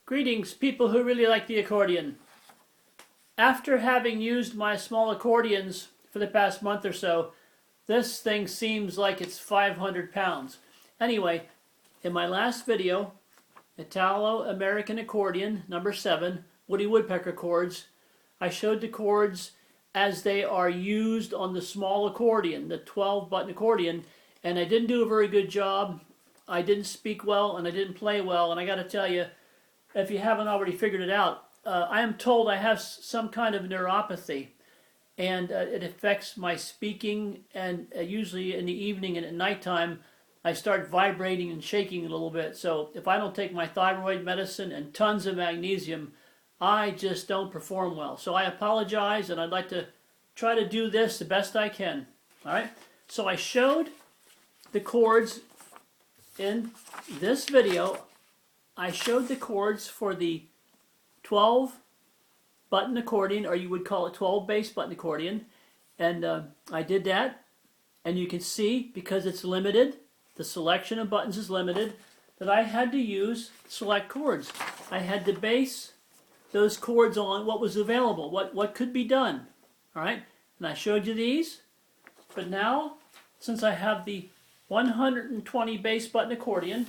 Greetings, people who really like the accordion. After having used my small accordions for the past month or so, this thing seems like it's 500 pounds. Anyway, in my last video, Italo-American accordion, number 7, Woody Woodpecker chords, I showed the chords as they are used on the small accordion, the 12-button accordion, and I didn't do a very good job. I didn't speak well, and I didn't play well, and I got to tell you, if you haven't already figured it out, I am told I have some kind of neuropathy, and it affects my speaking, and usually in the evening and at nighttime, I start vibrating and shaking a little bit. So if I don't take my thyroid medicine and tons of magnesium, I just don't perform well. So I apologize, and I'd like to try to do this the best I can. All right? So I showed the chords in this video. I showed the chords for the 12-button accordion, or you would call it 12-bass button accordion, and I did that, and you can see, because it's limited, the selection of buttons is limited, that I had to use select chords. I had to base those chords on what was available, what could be done, all right? And I showed you these, but now, since I have the 120 bass button accordion,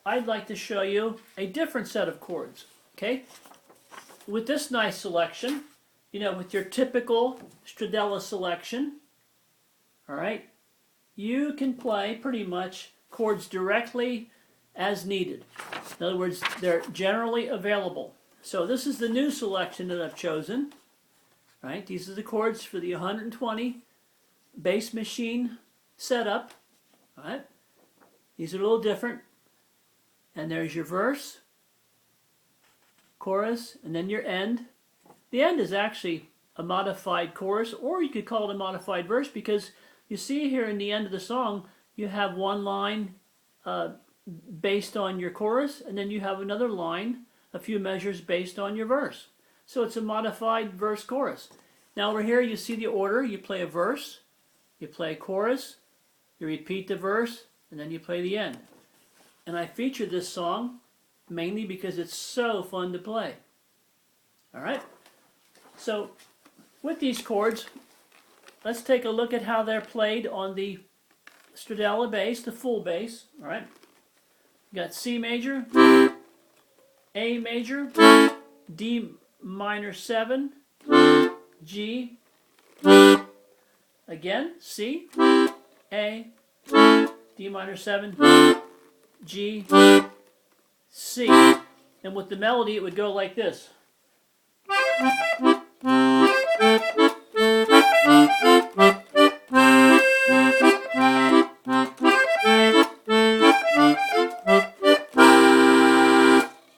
I'd like to show you a different set of chords, okay? With this nice selection, you know, with your typical Stradella selection, all right, you can play pretty much chords directly as needed. In other words, they're generally available. So this is the new selection that I've chosen, right? These are the chords for the 120 bass machine setup, all right? These are a little different. And there's your verse, chorus, and then your end. The end is actually a modified chorus, or you could call it a modified verse, because you see here in the end of the song, you have one line based on your chorus, and then you have another line, a few measures based on your verse. So it's a modified verse chorus. Now over here you see the order. You play a verse, you play a chorus, you repeat the verse, and then you play the end. And I featured this song mainly because it's so fun to play. All right? So with these chords, let's take a look at how they're played on the Stradella bass, the full bass. All right? You got C major, A major, D minor 7, G, again, C, A, D minor 7, G, C. And with the melody, it would go like this.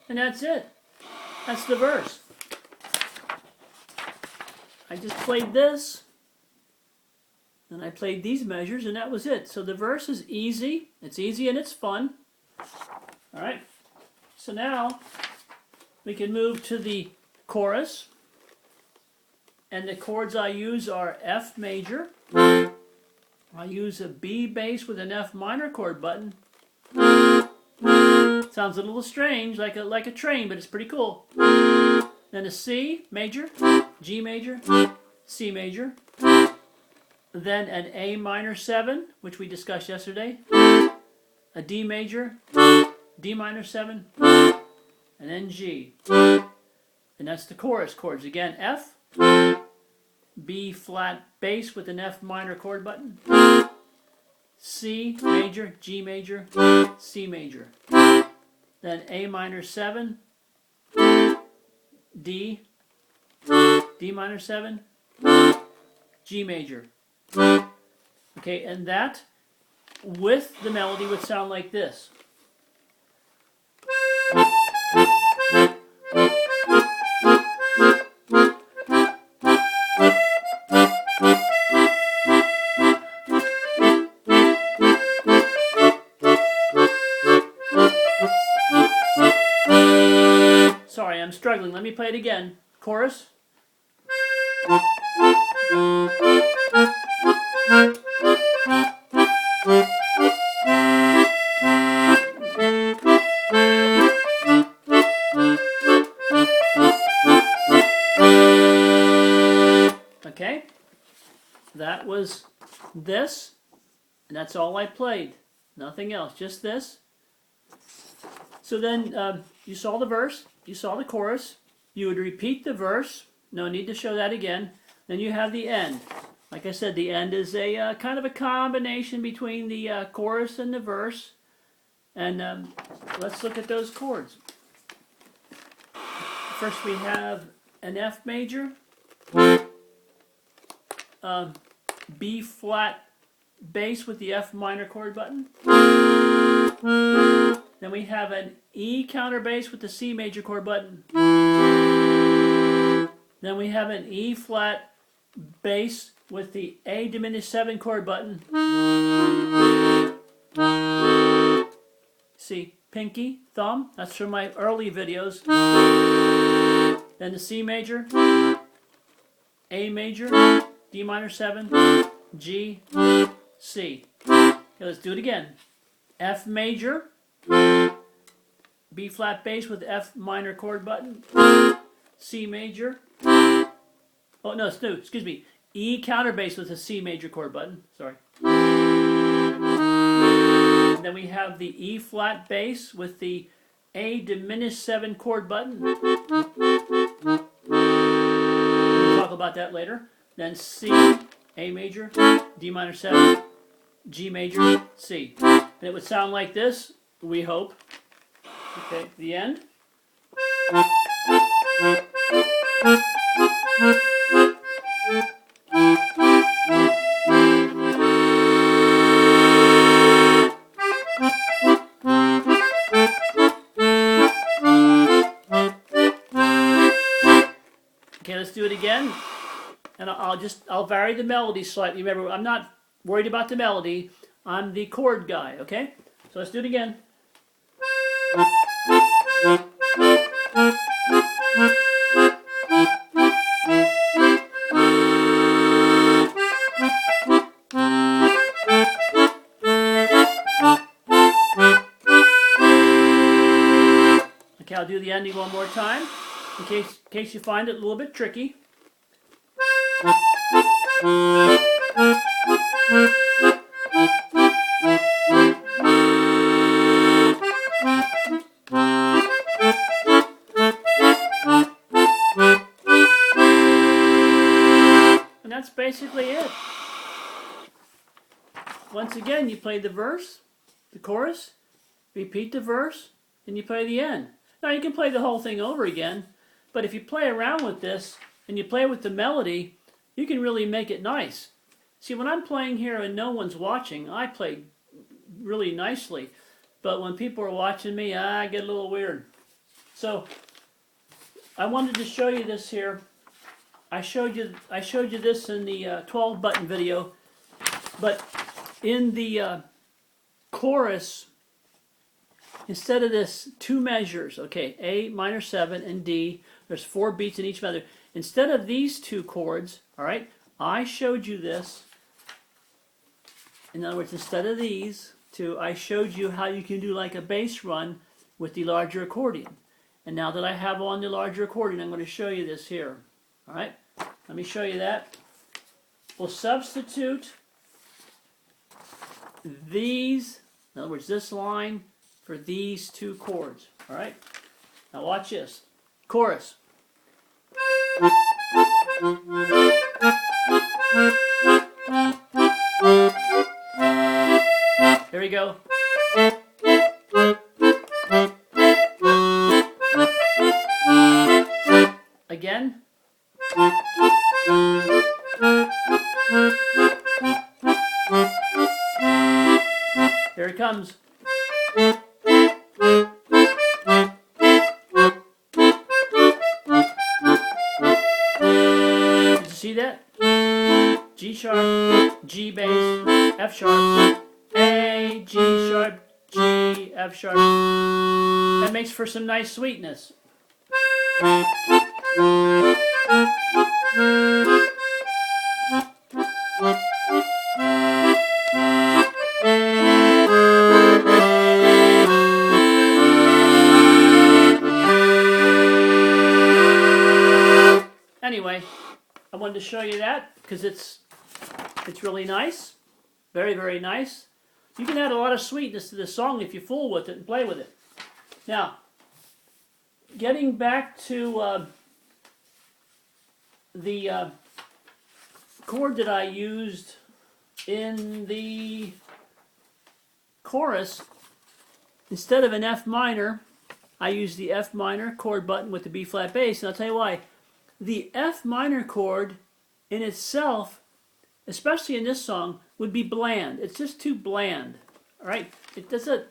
And that's it. That's the verse. I just played this, and I played these measures, and that was it. So the verse is easy. It's easy and it's fun. All right, so now we can move to the chorus, and the chords I use are F major. I use a B bass with an F minor chord button. Sounds a little strange, like a train, but it's pretty cool. Then a C major, G major, C major. Then an A minor 7, which we discussed yesterday. A D major, D minor 7, and then G. And that's the chorus chords. Again, F, B flat bass with an F minor chord button, C major, G major, C major. Then A minor 7, D, D minor 7, G major. Okay, and that with the melody would sound like this. Sorry, I'm struggling. Let me play it again. Chorus. that was this, and that's all I played. Nothing else, just this. So then you saw the verse, you saw the chorus, you would repeat the verse, no need to show that again, then you have the end. Like I said, the end is a kind of a combination between the chorus and the verse, and let's look at those chords. First we have an F major, B flat bass with the F minor chord button. Then we have an E counterbass with the C major chord button. Then we have an E flat bass with the A diminished 7 chord button. See, pinky, thumb, that's from my early videos. Then the C major, A major, D minor 7, G, C. Okay, let's do it again. F major, B flat bass with F minor chord button, C major, oh no, excuse me, E counterbass with a C major chord button, sorry. And then we have the E flat bass with the A diminished 7 chord button. We'll talk about that later. Then C, A major, D minor 7, G major, C. And it would sound like this, we hope. Okay, the end. Okay, let's do it again. And I'll vary the melody slightly. Remember, I'm not worried about the melody. I'm the chord guy, okay? So let's do it again. Okay, I'll do the ending one more time, in case you find it a little bit tricky. And that's basically it. Once again, you play the verse, the chorus, repeat the verse, and you play the end. Now you can play the whole thing over again, but if you play around with this and you play with the melody, you can really make it nice. See, when I'm playing here and no one's watching, I play really nicely. But when people are watching me, I get a little weird. So I wanted to show you this here. I showed you this in the 12 button video, but in the chorus, instead of this 2 measures, okay, A minor 7 and D, there's 4 beats in each measure. Instead of these 2 chords, all right, I showed you this. In other words, instead of these 2, I showed you how you can do like a bass run with the larger accordion. And now that I have on the larger accordion, I'm going to show you this here. All right, let me show you that. We'll substitute these, in other words, this line for these 2 chords. All right, now watch this. Chorus. Here we go. Again. Here it comes. Did you see that? G sharp, G bass, F sharp, A, G sharp, G, F sharp. That makes for some nice sweetness. Anyway, I wanted to show you that because it's It's really nice. Very, very nice. You can add a lot of sweetness to this song if you fool with it and play with it. Now, getting back to the chord that I used in the chorus, instead of an F minor, I used the F minor chord button with the B flat bass, and I'll tell you why. The F minor chord in itself, especially in this song, would be bland. It's just too bland. All right? It doesn't.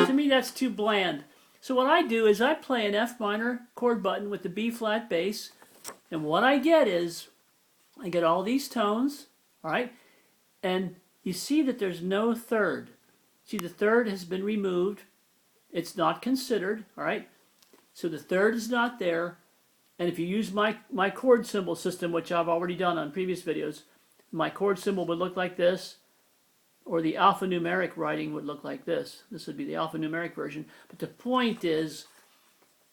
To me, that's too bland. So what I do is I play an F minor chord button with the B flat bass, and what I get is I get all these tones, all right? And you see that there's no third. See, the third has been removed. It's not considered, all right? So the third is not there. And if you use my chord symbol system, which I've already done on previous videos, my chord symbol would look like this, or the alphanumeric writing would look like this. This would be the alphanumeric version. But the point is,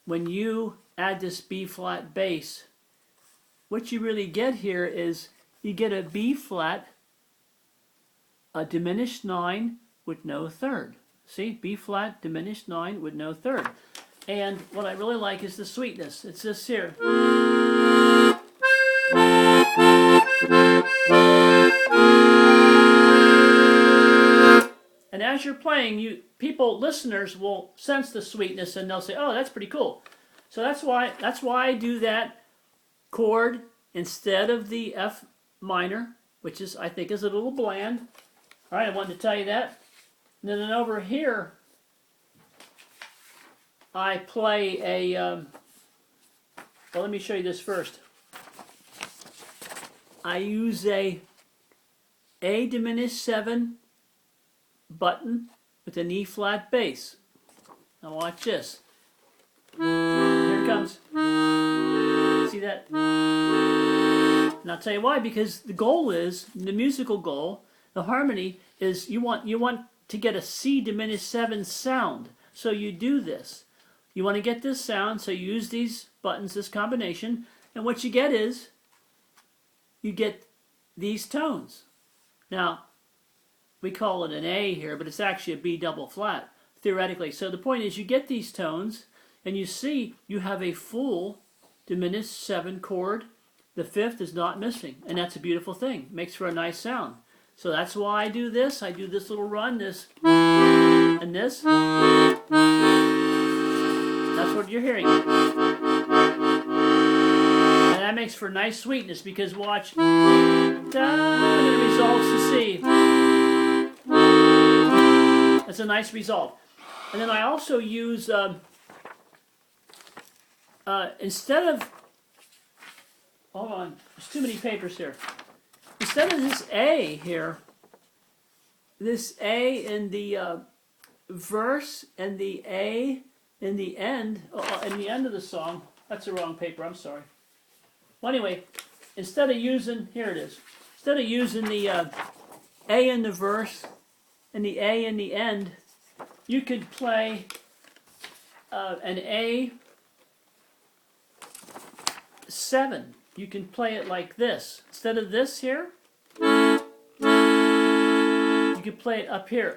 when you add this B flat bass, what you really get here is you get a B flat, a diminished 9 with no third. See, B flat, diminished 9 with no third. And what I really like is the sweetness. It's this here. And as you're playing, listeners will sense the sweetness and they'll say, "Oh, that's pretty cool." So that's why I do that chord instead of the F minor, which is, I think, is a little bland. All right, I wanted to tell you that. And then over here, I play a, well, let me show you this first. I use a diminished 7 button with an E flat bass. Now watch this. Here it comes. See that? And I'll tell you why, because the goal is, the musical goal, the harmony is you want to get a C diminished 7 sound. So you do this. You want to get this sound, so you use these buttons, this combination, and what you get is, you get these tones. Now, we call it an A here, but it's actually a B double flat, theoretically. So the point is, you get these tones, and you see you have a full diminished 7 chord. The 5th is not missing, and that's a beautiful thing. It makes for a nice sound. So that's why I do this. I do this little run, this, and this. That's what you're hearing. And that makes for nice sweetness, because watch. And it resolves to C. That's a nice resolve. And then I also use, instead of, hold on, there's too many papers here. Instead of this A here, this A in the verse and the A in the end of the song, that's the wrong paper, I'm sorry. Well, anyway, instead of using, here it is, instead of using the A in the verse and the A in the end, you could play an A7. You can play it like this. Instead of this here, you could play it up here.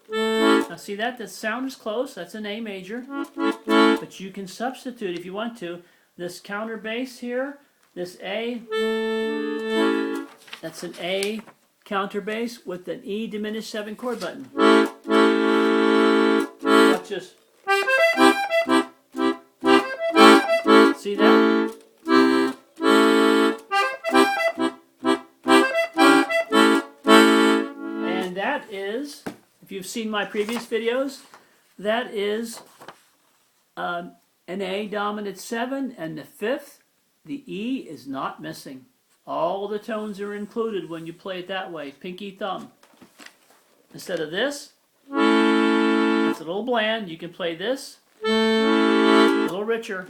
Now see that? The sound is close. That's an A major. But you can substitute, if you want to, this counter bass here, this A, that's an A counter bass with an E diminished 7 chord button. Watch this. See that? And that is, if you've seen my previous videos, that is an A dominant 7, and the 5th, the E is not missing. All the tones are included when you play it that way, pinky thumb. Instead of this, it's a little bland. You can play this, a little richer.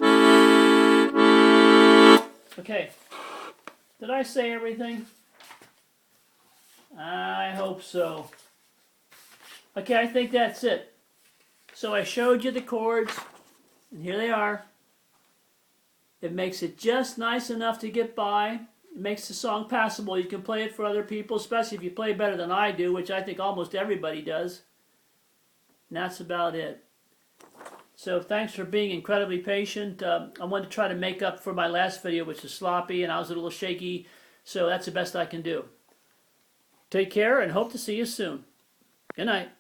Okay, did I say everything? I hope so. Okay, I think that's it. So I showed you the chords, and here they are. It makes it just nice enough to get by. It makes the song passable. You can play it for other people, especially if you play better than I do, which I think almost everybody does. And that's about it. So thanks for being incredibly patient. I wanted to try to make up for my last video, which was sloppy and I was a little shaky. So that's the best I can do. Take care and hope to see you soon. Good night.